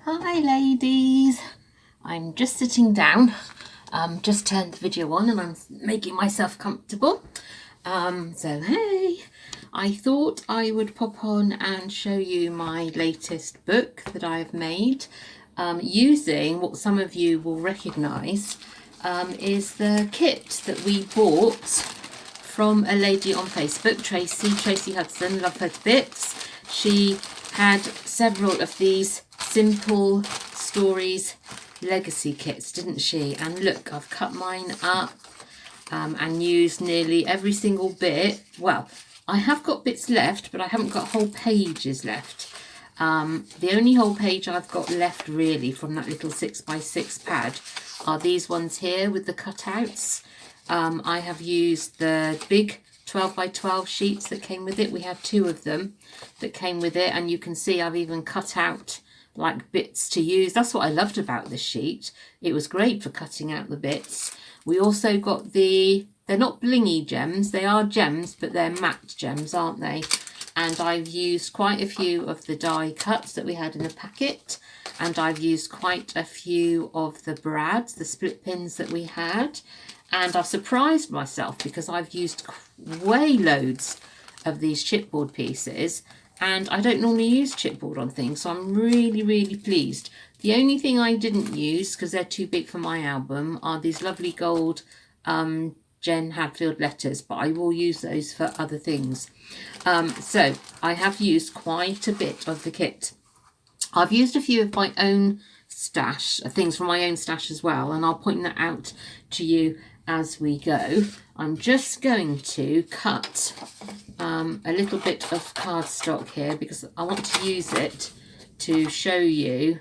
Hi ladies, I'm just sitting down, just turned the video on and I'm making myself comfortable. So hey, I thought I would pop on and show you my latest book that I've made using what some of you will recognise is the kit that we bought from a lady on Facebook, Tracy Hudson, love her to bits. She had several of these Simple Stories legacy kits, didn't she? And look, I've cut mine up and used nearly every single bit. Well, I have got bits left, but I haven't got whole pages left. The only whole page I've got left really from that little 6x6 pad are these ones here with the cutouts. I have used the big 12x12 sheets that came with it. We had two of them that came with it, and you can see I've even cut out like bits to use. That's what I loved about this sheet. It was great for cutting out the bits. We also got they're not blingy gems, they are gems, but they're matte gems, aren't they? And I've used quite a few of the die cuts that we had in the packet, and I've used quite a few of the brads, the split pins that we had, and I've surprised myself because I've used way loads of these chipboard pieces, and I don't normally use chipboard on things, so I'm really pleased. The only thing I didn't use, because they're too big for my album, are these lovely gold Jen Hadfield letters, but I will use those for other things. So I have used quite a bit of the kit. I've used a few of my own stash, things from my own stash as well, and I'll point that out to you as we go. I'm just going to cut a little bit of cardstock here because I want to use it to show you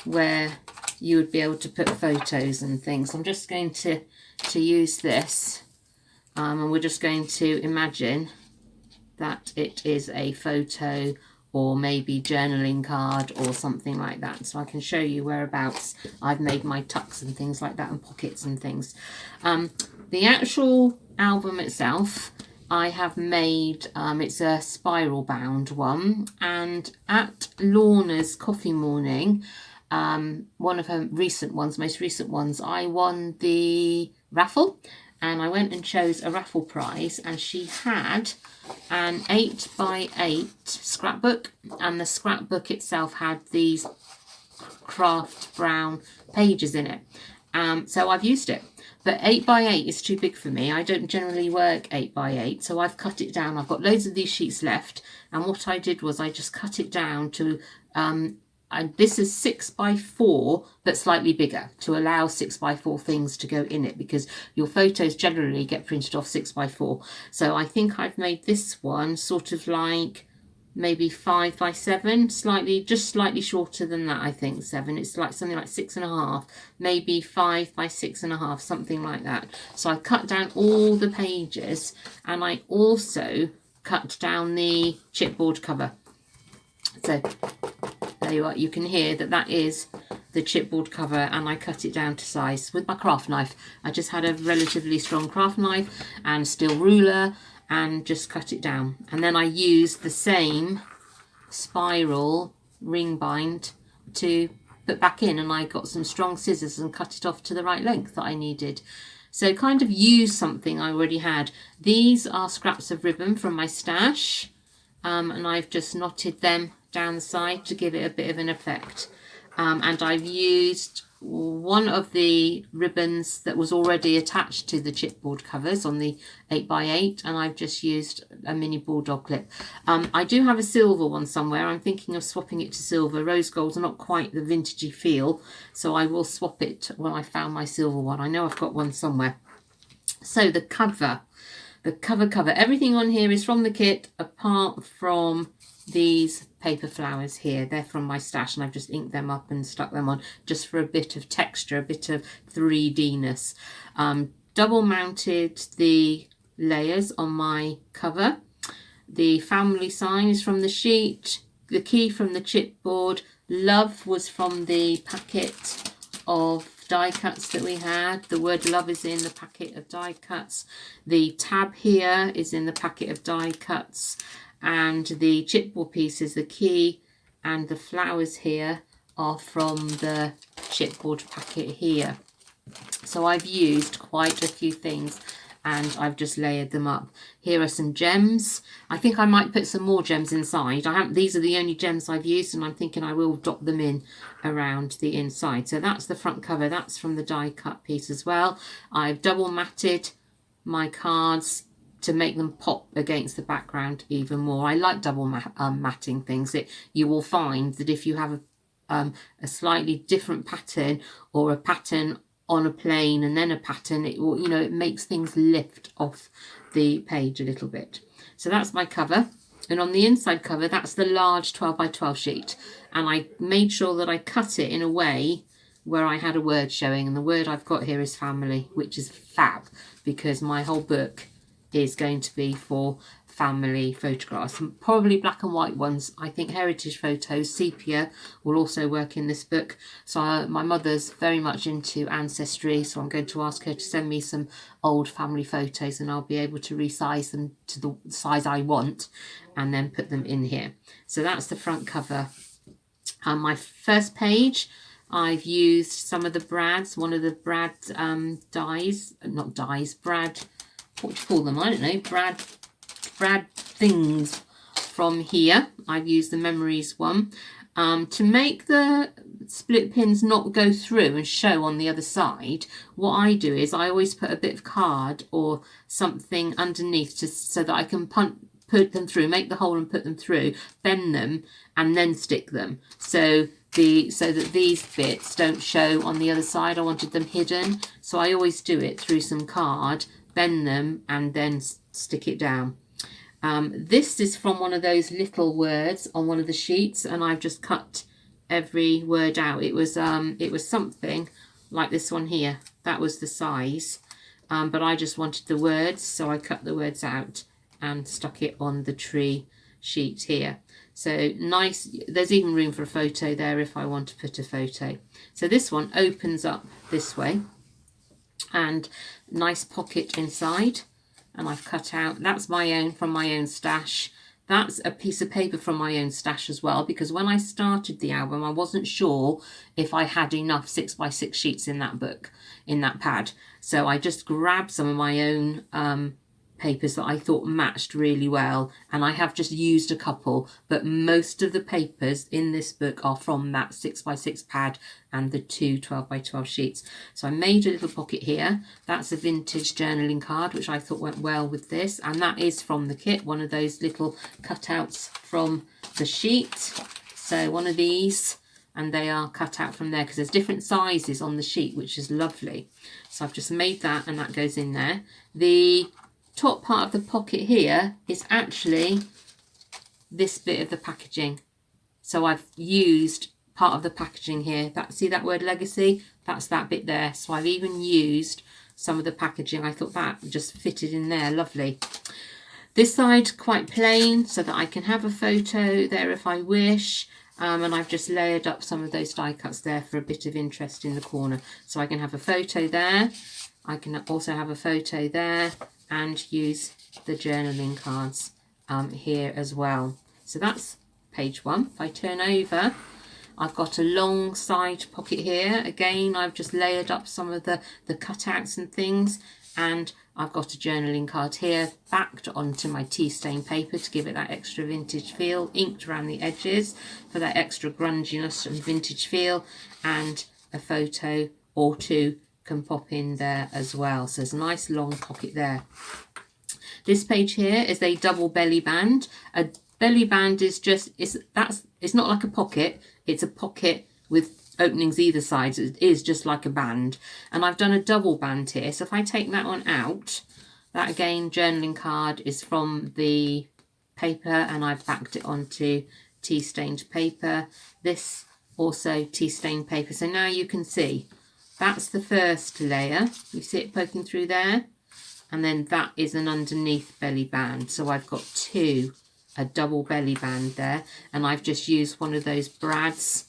where you would be able to put photos and things. I'm just going to use this and we're just going to imagine that it is a photo or maybe journaling card or something like that, so I can show you whereabouts I've made my tucks and things like that and pockets and things. The actual album itself I have made, it's a spiral bound one, and at Lorna's Coffee Morning, one of her most recent ones, I won the raffle, and I went and chose a raffle prize, and she had an 8x8 scrapbook, and the scrapbook itself had these craft brown pages in it. So I've used it, but 8x8 is too big for me. I don't generally work 8x8, so I've cut it down. I've got loads of these sheets left, and what I did was I just cut it down to this is 6x4 but slightly bigger, to allow 6x4 things to go in it, because your photos generally get printed off 6x4. So I think I've made this one sort of like maybe 5x7, slightly shorter than that. I think 7, it's like something like 6.5, maybe 5x6.5, something like that. So I cut down all the pages, and I also cut down the chipboard cover. So there you are, you can hear that is the chipboard cover, and I cut it down to size with my craft knife. I just had a relatively strong craft knife and steel ruler and just cut it down, and then I used the same spiral ring bind to put back in, and I got some strong scissors and cut it off to the right length that I needed. So kind of use something I already had. These are scraps of ribbon from my stash, and I've just knotted them down the side to give it a bit of an effect. And I've used one of the ribbons that was already attached to the chipboard covers on the 8x8, and I've just used a mini bulldog clip. I do have a silver one somewhere. I'm thinking of swapping it to silver. Rose gold's not quite the vintagey feel, so I will swap it when I found my silver one. I know I've got one somewhere. So the cover, everything on here is from the kit apart from these paper flowers here. They're from my stash, and I've just inked them up and stuck them on just for a bit of texture, a bit of 3D-ness. Double mounted the layers on my cover. The family sign is from the sheet, the key from the chipboard, love was from the packet of die cuts that we had. The word love is in the packet of die cuts. The tab here is in the packet of die cuts, and the chipboard pieces, the key and the flowers here, are from the chipboard packet here. So I've used quite a few things and I've just layered them up. Here are some gems. I think I might put some more gems inside. These are the only gems I've used, and I'm thinking I will dot them in around the inside. So that's the front cover. That's from the die cut piece as well. I've double matted my cards to make them pop against the background even more. I like double matting things. You will find that if you have a slightly different pattern, or a pattern on a plane and then a pattern, it will, it makes things lift off the page a little bit. So that's my cover, and on the inside cover, that's the large 12 by 12 sheet, and I made sure that I cut it in a way where I had a word showing, and the word I've got here is family, which is fab, because my whole book is going to be for family photographs, probably black and white ones. I think heritage photos, sepia, will also work in this book. So my mother's very much into ancestry, so I'm going to ask her to send me some old family photos, and I'll be able to resize them to the size I want and then put them in here. So that's the front cover. My first page, I've used some of the brads, one of the brad brad, what do you call them? I don't know, brad things from here. I've used the Memories one. To make the split pins not go through and show on the other side, what I do is I always put a bit of card or something underneath so that I can put them through, make the hole and put them through, bend them and then stick them. So that these bits don't show on the other side. I wanted them hidden, so I always do it through some card, bend them and then stick it down. This is from one of those little words on one of the sheets, and I've just cut every word out. It was something like this one here. That was the size, but I just wanted the words, so I cut the words out and stuck it on the tree sheet here. So nice. There's even room for a photo there if I want to put a photo. So this one opens up this way, and nice pocket inside. And I've cut out, that's from my own stash. That's a piece of paper from my own stash as well, because when I started the album, I wasn't sure if I had enough 6x6 sheets in that book, in that pad. So I just grabbed some of my own papers that I thought matched really well, and I have just used a couple, but most of the papers in this book are from that 6x6 pad and the two 12x12 sheets. So I made a little pocket here. That's a vintage journaling card, which I thought went well with this, and that is from the kit, one of those little cutouts from the sheet. So one of these, and they are cut out from there because there's different sizes on the sheet, which is lovely. So I've just made that, and that goes in there. The top part of the pocket here is actually this bit of the packaging, so I've used part of the packaging here. See that word legacy? That's that bit there. So I've even used some of the packaging. I thought that just fitted in there lovely. This side quite plain, so that I can have a photo there if I wish, and I've just layered up some of those die cuts there for a bit of interest in the corner, so I can have a photo there. I can also have a photo there and use the journaling cards here as well. So that's page one. If I turn over, I've got a long side pocket here. Again, I've just layered up some of the cutouts and things, and I've got a journaling card here backed onto my tea stain paper to give it that extra vintage feel, inked around the edges for that extra grunginess and vintage feel, and a photo or two can pop in there as well. So there's a nice long pocket there. This page here is a double belly band. A belly band is just, it's not like a pocket, it's a pocket with openings either side. It is just like a band, and I've done a double band here. So if I take that one out, that again journaling card is from the paper, and I've backed it onto tea stained paper. This also tea stained paper. So now you can see that's the first layer. You see it poking through there, and then that is an underneath belly band. So I've got a double belly band there, and I've just used one of those brads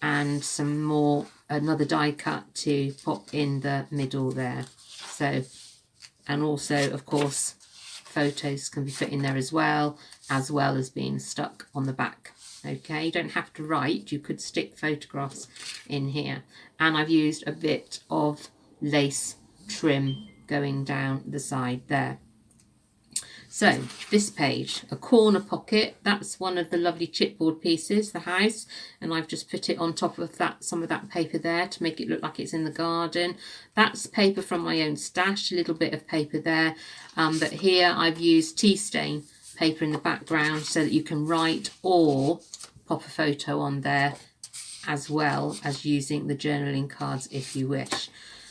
and some more, another die cut to pop in the middle there. So, and also of course photos can be put in there as well as being stuck on the back Okay, you don't have to write, you could stick photographs in here. And I've used a bit of lace trim going down the side there. So this page, a corner pocket, that's one of the lovely chipboard pieces, the house, and I've just put it on top of that, some of that paper there to make it look like it's in the garden. That's paper from my own stash, a little bit of paper there, but here I've used tea stain paper in the background so that you can write or pop a photo on there, as well as using the journaling cards if you wish.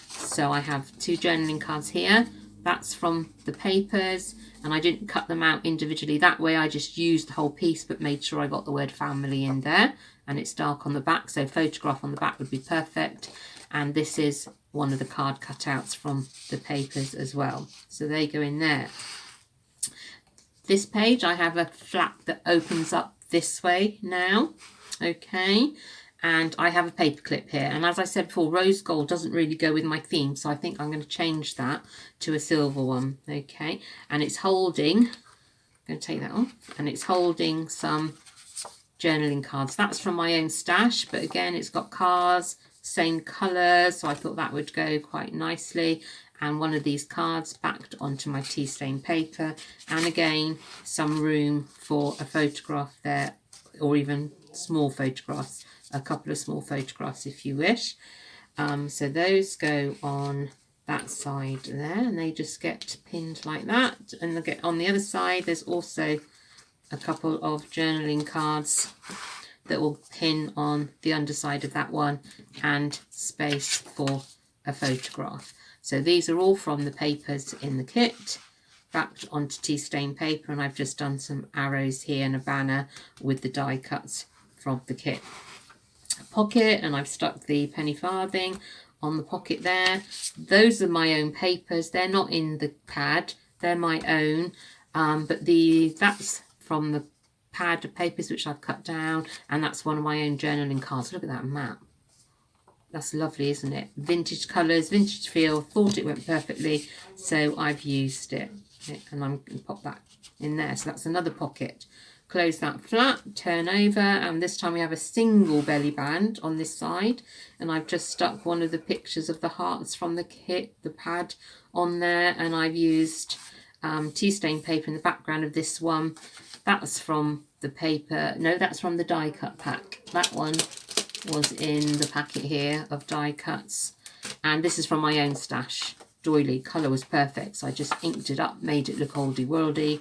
So I have 2 journaling cards here. That's from the papers, and I didn't cut them out individually that way. I just used the whole piece but made sure I got the word family in there, and it's dark on the back, so photograph on the back would be perfect. And this is one of the card cutouts from the papers as well, so they go in there. This page, I have a flap that opens up this way now, okay, and I have a paper clip here, and as I said before, rose gold doesn't really go with my theme, so I think I'm going to change that to a silver one, okay, and it's holding, I'm going to take that off, and it's holding some journaling cards. That's from my own stash, but again, it's got cards, same colours, so I thought that would go quite nicely. And one of these cards backed onto my tea stain paper, and again, some room for a photograph there, or even small photographs, a couple of small photographs if you wish. So those go on that side there, and they just get pinned like that. And they get on the other side, there's also a couple of journaling cards that will pin on the underside of that one, and space for a photograph. So these are all from the papers in the kit, backed onto tea stain paper, and I've just done some arrows here and a banner with the die cuts from the kit. Pocket, and I've stuck the penny farthing on the pocket there. Those are my own papers, they're not in the pad, they're my own, but that's from the pad of papers which I've cut down, and that's one of my own journaling cards. Look at that map, that's lovely, isn't it? Vintage colours, vintage feel, thought it went perfectly, so I've used it, and I'm going to pop that in there. So that's another pocket. Close that flat, turn over, and this time we have a single belly band on this side, and I've just stuck one of the pictures of the hearts from the kit, the pad, on there, and I've used tea stain paper in the background of this one. That's from the paper, no, that's from the die cut pack. That one was in the packet here of die cuts, and this is from my own stash. Doily, colour was perfect, so I just inked it up, made it look oldie worldy,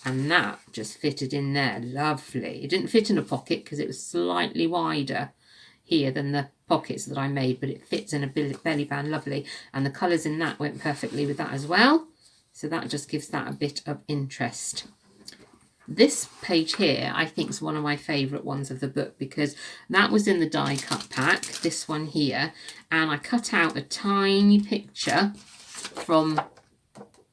and that just fitted in there, lovely. It didn't fit in a pocket because it was slightly wider here than the pockets that I made, but it fits in a belly band, lovely, and the colours in that went perfectly with that as well, so that just gives that a bit of interest. This page here I think is one of my favourite ones of the book, because that was in the die cut pack, this one here, and I cut out a tiny picture from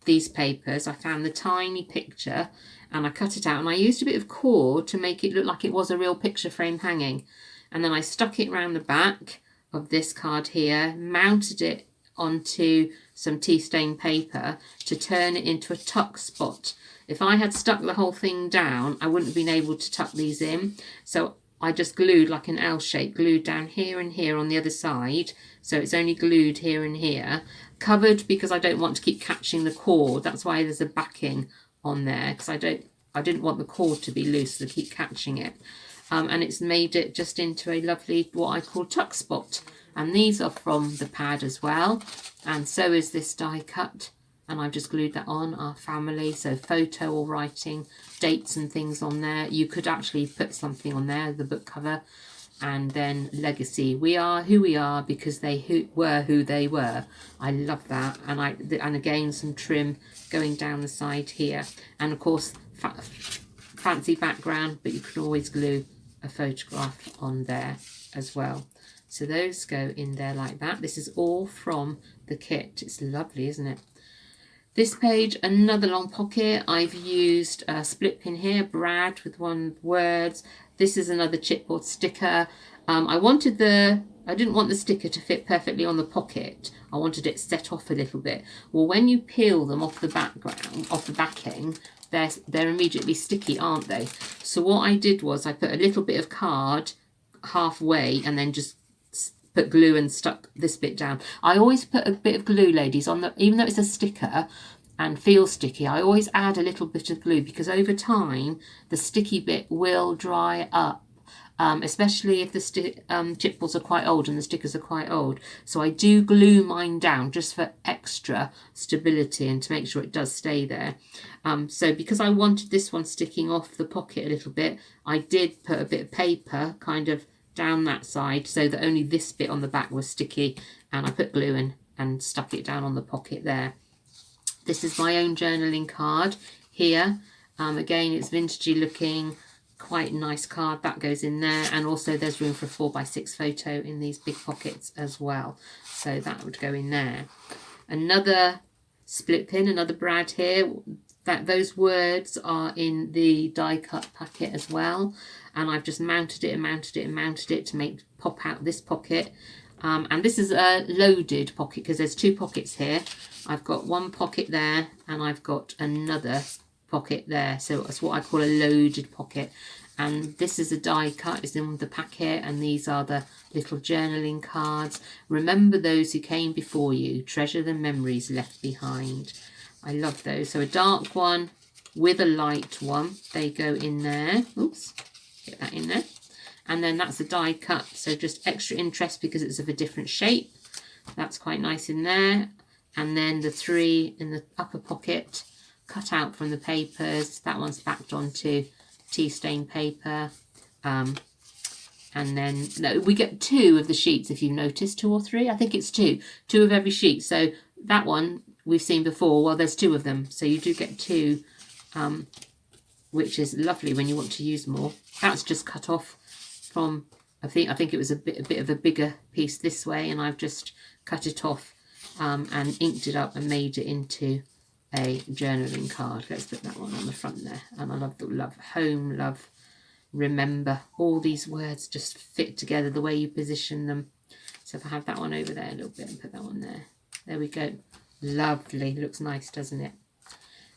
these papers. I found the tiny picture and I cut it out, and I used a bit of cord to make it look like it was a real picture frame hanging, and then I stuck it around the back of this card here, mounted it onto some tea stain paper to turn it into a tuck spot. If I had stuck the whole thing down, I wouldn't have been able to tuck these in, so I just glued like an L shape, glued down here and here on the other side, so it's only glued here and here, covered because I don't want to keep catching the cord. That's why there's a backing on there, because I didn't want the cord to be loose to keep catching it, and it's made it just into a lovely, what I call tuck spot. And these are from the pad as well, and so is this die cut, and I've just glued that on, our family, so photo or writing dates and things on there. You could actually put something on there, the book cover, and then legacy. We are who we are because they were who they were. I love that. And again, some trim going down the side here, and of course fancy background, but you can always glue a photograph on there as well. So those go in there like that. This is all from the kit. It's lovely, isn't it? This page, another long pocket. I've used a split pin here, Brad, with one words. This is another chipboard sticker. I didn't want the sticker to fit perfectly on the pocket. I wanted it set off a little bit. Well, when you peel them off the background, off the backing, they're immediately sticky, aren't they? So what I did was I put a little bit of card halfway and then just put glue and stuck this bit down. I always put a bit of glue, ladies, on the, even though it's a sticker and feels sticky, I always add a little bit of glue, because over time the sticky bit will dry up. Especially if the chipboards are quite old and the stickers are quite old. So I do glue mine down just for extra stability and to make sure it does stay there. So because I wanted this one sticking off the pocket a little bit, I did put a bit of paper kind of down that side so that only this bit on the back was sticky, and I put glue in and stuck it down on the pocket there. This is my own journaling card here. Again, it's vintagey looking, quite a nice card. That goes in there, and also there's room for a 4x6 photo in these big pockets as well, so that would go in there. Another split pin, another brad here. Those words are in the die cut packet as well, and I've just mounted it and mounted it and mounted it to make pop out this pocket. And this is a loaded pocket because there's two pockets here. I've got one pocket there and I've got another pocket there, so that's what I call a loaded pocket. And this is a die cut, it's in the packet, and these are the little journaling cards. Remember those who came before you, treasure the memories left behind. I love those. So a dark one with a light one, they go in there. Oops, get that in there. And then that's a die cut, so just extra interest because it's of a different shape. That's quite nice in there. And then the three in the upper pocket, cut out from the papers. That one's backed onto tea stain paper. And then no, we get two of the sheets, if you've noticed, 2 or 3. I think it's two of every sheet. So that one we've seen before. Well, there's 2 of them, so you do get 2, which is lovely when you want to use more. That's just cut off from, I think it was a bit of a bigger piece this way, and I've just cut it off and inked it up and made it into a journaling card. Let's put that one on the front there. And I love the love, home, love, remember. All these words just fit together the way you position them. So if I have that one over there a little bit and put that one there. There we go. Lovely. Looks nice, doesn't it?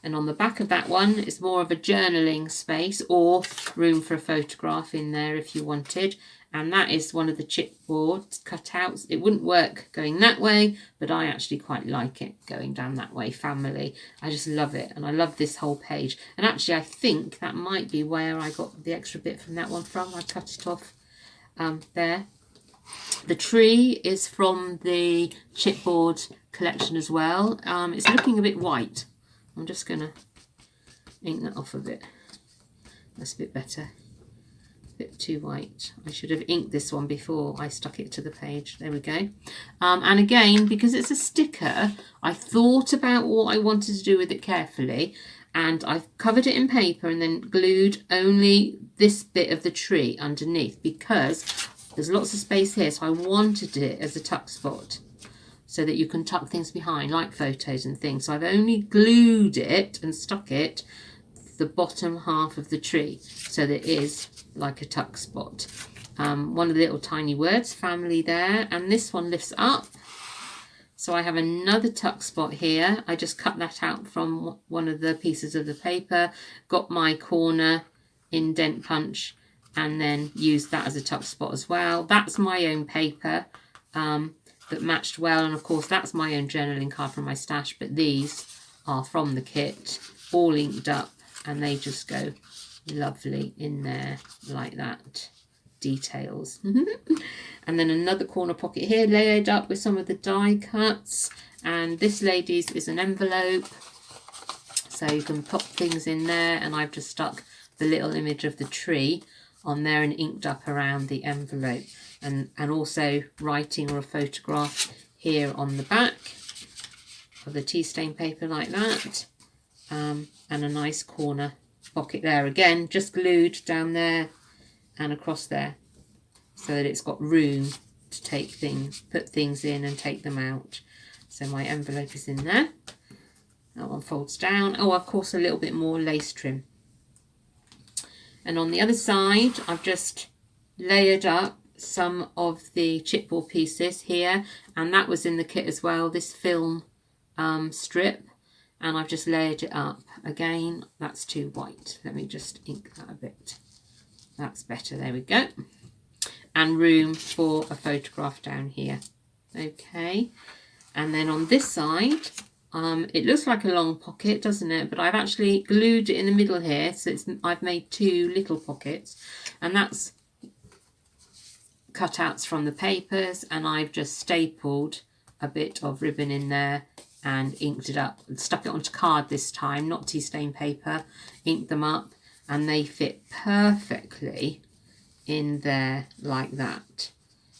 And on the back of that one, it's more of a journaling space or room for a photograph in there if you wanted. And that is one of the chipboard cutouts. It wouldn't work going that way, but I actually quite like it going down that way. Family. I just love it. And I love this whole page. And actually, I think that might be where I got the extra bit from that one from. I cut it off there. The tree is from the chipboard collection as well. It's looking a bit white. I'm just going to ink that off a bit. That's a bit better. A bit too white. I should have inked this one before I stuck it to the page. There we go. And again, because it's a sticker, I thought about what I wanted to do with it carefully. And I've covered it in paper and then glued only this bit of the tree underneath because there's lots of space here. So I wanted it as a tuck spot, so that you can tuck things behind, like photos and things. So I've only glued it and stuck it the bottom half of the tree, so that it is like a tuck spot. One of the little tiny words, family there, and this one lifts up. So I have another tuck spot here. I just cut that out from one of the pieces of the paper, got my corner indent punch, and then used that as a tuck spot as well. That's my own paper. That matched well, and of course that's my own journaling card from my stash, but these are from the kit, all inked up, and they just go lovely in there like that. Details. And then another corner pocket here layered up with some of the die cuts, and this, ladies, is an envelope, so you can pop things in there, and I've just stuck the little image of the tree on there and inked up around the envelope. And also writing or a photograph here on the back of the tea stain paper like that, and a nice corner pocket there, again just glued down there and across there so that it's got room to take things, put things in and take them out. So my envelope is in there. That one folds down. Oh, of course, a little bit more lace trim. And on the other side, I've just layered up some of the chipboard pieces here, and that was in the kit as well, this film strip, and I've just layered it up again, that's too white. Let me just ink that a bit. That's better. There we go. And room for a photograph down here. Okay. And then on this side, it looks like a long pocket, doesn't it? But I've actually glued it in the middle here, so I've made 2 little pockets, and that's cutouts from the papers, and I've just stapled a bit of ribbon in there and inked it up. Stuck it onto card this time, not tea stain paper. Inked them up, and they fit perfectly in there like that.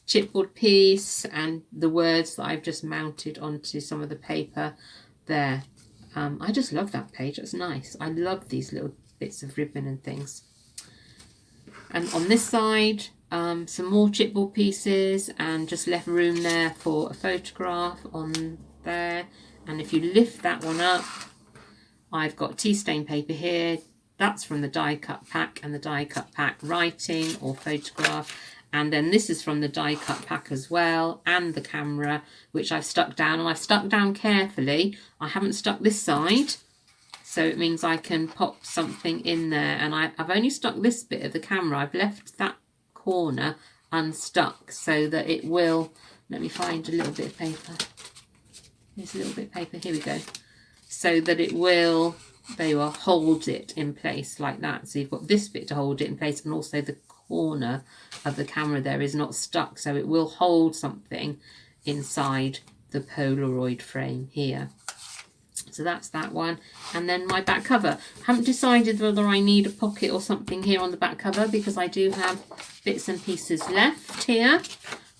Chipboard piece and the words that I've just mounted onto some of the paper there. I just love that page. That's nice. I love these little bits of ribbon and things. And on this side, some more chipboard pieces, and just left room there for a photograph on there. And if you lift that one up, I've got tea stain paper here. That's from the die cut pack, and the die cut pack writing or photograph. And then this is from the die cut pack as well, and the camera, which I've stuck down, and I've stuck down carefully. I haven't stuck this side, so it means I can pop something in there. And I've only stuck this bit of the camera. I've left that corner unstuck so that it will, let me find a little bit of paper. Here's a little bit of paper, here we go. So that it will, they will hold it in place like that. So you've got this bit to hold it in place, and also the corner of the camera there is not stuck, so it will hold something inside the Polaroid frame here. So that's that one. And then my back cover. Haven't decided whether I need a pocket or something here on the back cover, because I do have bits and pieces left here.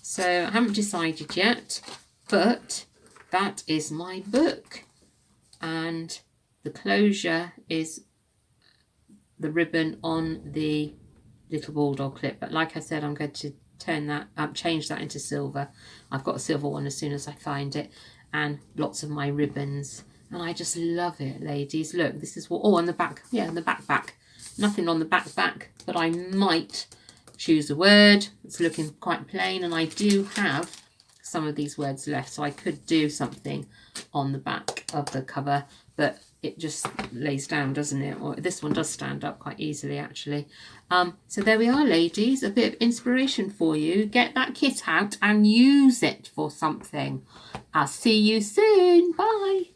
So I haven't decided yet, but that is my book. And the closure is the ribbon on the little bulldog clip, but like I said, I'm going to turn that change that into silver. I've got a silver one as soon as I find it, and lots of my ribbons, and I just love it, ladies. Look, this is what, oh, on the back, yeah, on the back, nothing on the back, but I might choose a word. It's looking quite plain, and I do have some of these words left, so I could do something on the back of the cover, but it just lays down, doesn't it? Or this one does stand up quite easily, actually. So there we are, ladies. A bit of inspiration for you. Get that kit out and use it for something. I'll see you soon. Bye.